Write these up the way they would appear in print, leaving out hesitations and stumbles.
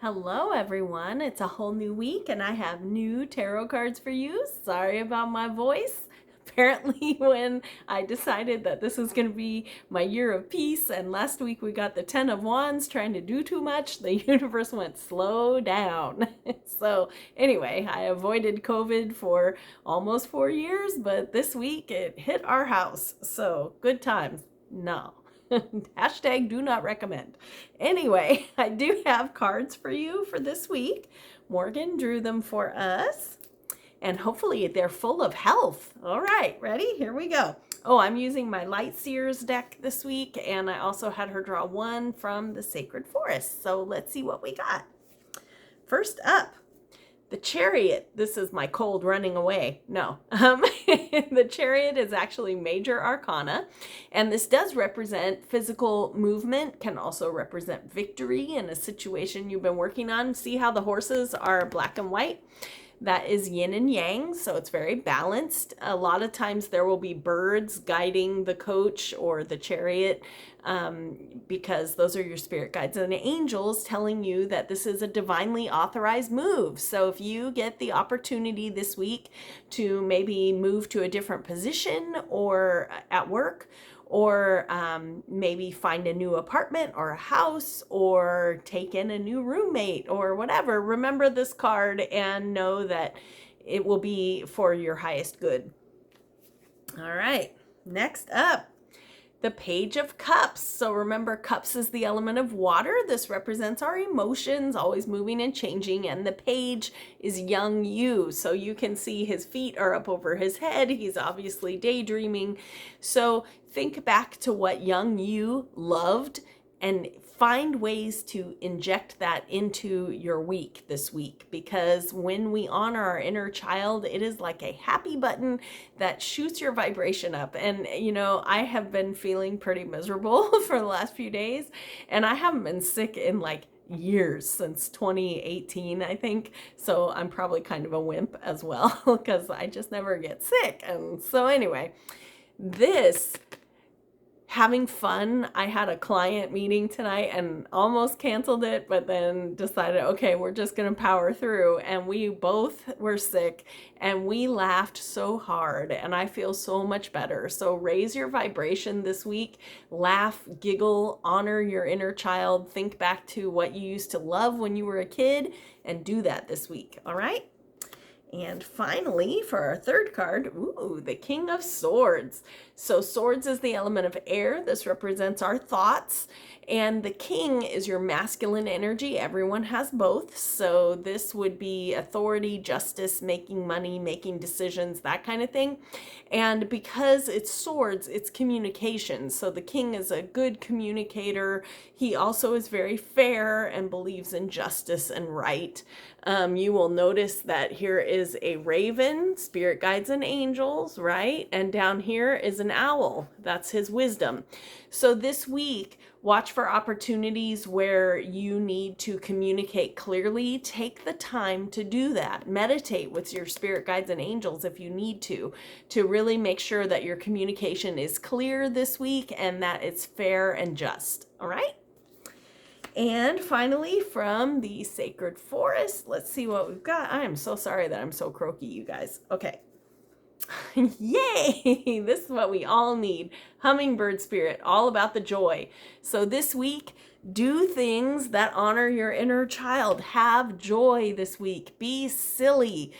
Hello everyone, it's a whole new week and I have new tarot cards for you. Sorry about my voice. Apparently when I decided that this was going to be my year of peace and last week we got the 10 of Wands trying to do too much, the universe went slow down. So anyway, I avoided COVID for almost 4 years, but this week it hit our house. So good times. No. Hashtag do not recommend. Anyway, I do have cards for you for this week. Morgan drew them for us, and hopefully they're full of health. All right, ready? Here we go. Oh, I'm using my Light Seers deck this week, and I also had her draw one from the Sacred Forest. So let's see what we got. First up, the Chariot. This is my cold running away. No. The Chariot is actually major arcana, and this does represent physical movement, can also represent victory in a situation you've been working on. See how the horses are black and white? That is yin and yang, so it's very balanced. A lot of times there will be birds guiding the coach or the chariot because those are your spirit guides and angels telling you that this is a divinely authorized move. So if you get the opportunity this week to maybe move to a different position or at work, or maybe find a new apartment or a house or take in a new roommate or whatever, remember this card and know that it will be for your highest good. All right, next up, the Page of Cups. So remember, cups is the element of water. This represents our emotions, always moving and changing. And the page is young you. So you can see his feet are up over his head. He's obviously daydreaming. So think back to what young you loved and find ways to inject that into your week this week, because when we honor our inner child, it is like a happy button that shoots your vibration up. And you know, I have been feeling pretty miserable for the last few days, and I haven't been sick in like years, since 2018, I think. So I'm probably kind of a wimp as well because I just never get sick. And so anyway, this having fun. I had a client meeting tonight and almost canceled it, but then decided, okay, we're just going to power through. And we both were sick and we laughed so hard and I feel so much better. So raise your vibration this week, laugh, giggle, honor your inner child, think back to what you used to love when you were a kid and do that this week. All right. And finally, for our third card, ooh, the King of Swords. So swords is the element of air. This represents our thoughts. And the king is your masculine energy. Everyone has both. So this would be authority, justice, making money, making decisions, that kind of thing. And because it's swords, it's communication. So the king is a good communicator. He also is very fair and believes in justice and right. You will notice that here is a raven, spirit guides and angels, right? And down here is an owl. That's his wisdom. So this week, watch for opportunities where you need to communicate clearly. Take the time to do that. Meditate with your spirit guides and angels if you need to really make sure that your communication is clear this week and that it's fair and just. All right? And finally, from the Sacred Forest, let's see what we've got. I am so sorry that I'm so croaky, you guys. Okay. Yay! This is what we all need. Hummingbird Spirit, all about the joy. So this week, do things that honor your inner child. Have joy this week. Be silly.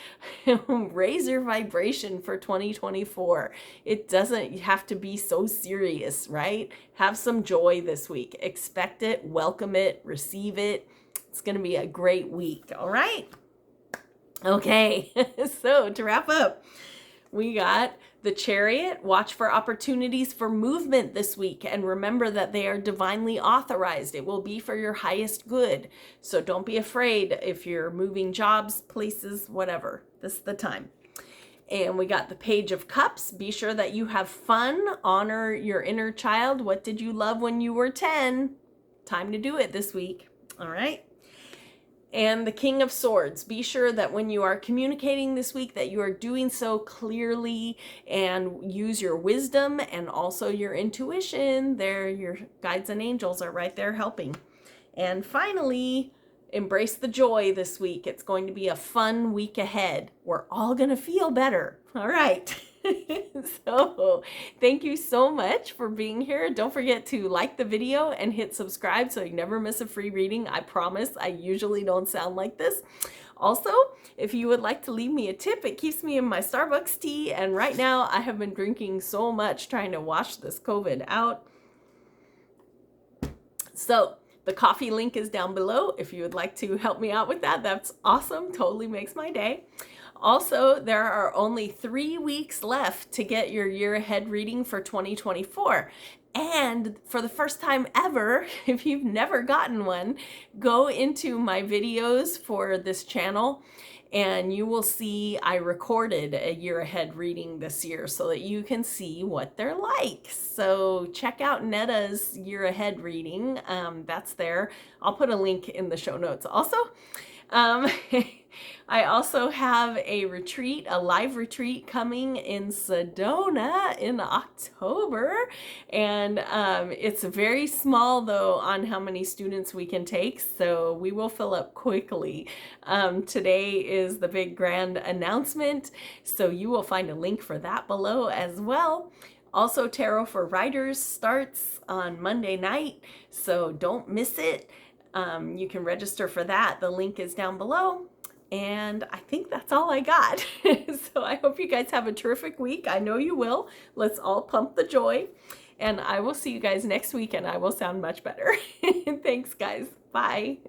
Raise your vibration for 2024. It doesn't have to be so serious, right? Have some joy this week. Expect it, welcome it, receive it. It's going to be a great week, all right? Okay, so to wrap up, we got the Chariot. Watch for opportunities for movement this week and remember that they are divinely authorized. It will be for your highest good. So don't be afraid if you're moving jobs, places, whatever. This is the time. And we got the Page of Cups. Be sure that you have fun. Honor your inner child. What did you love when you were 10? Time to do it this week. All right. And the King of Swords. Be sure that when you are communicating this week that you are doing so clearly and use your wisdom and also your intuition. There, your guides and angels are right there helping. And finally, embrace the joy this week. It's going to be a fun week ahead. We're all going to feel better. All right. So thank you so much for being here. Don't forget to like the video and hit subscribe so you never miss a free reading. I promise I usually don't sound like this. Also, if you would like to leave me a tip, it keeps me in my Starbucks tea. And right now I have been drinking so much trying to wash this COVID out. So the coffee link is down below. If you would like to help me out with that, that's awesome. Totally makes my day. Also, there are only 3 weeks left to get your year ahead reading for 2024. And for the first time ever, if you've never gotten one, go into my videos for this channel and you will see I recorded a year ahead reading this year so that you can see what they're like. So check out Netta's year ahead reading. That's there. I'll put a link in the show notes also. I also have a retreat, a live retreat coming in Sedona in October. And it's very small though on how many students we can take. So we will fill up quickly. Today is the big grand announcement. So you will find a link for that below as well. Also, Tarot for Writers starts on Monday night. So don't miss it. You can register for that. The link is down below. And I think that's all I got. So I hope you guys have a terrific week. I know you will. Let's all pump the joy. And I will see you guys next week and I will sound much better. Thanks, guys. Bye.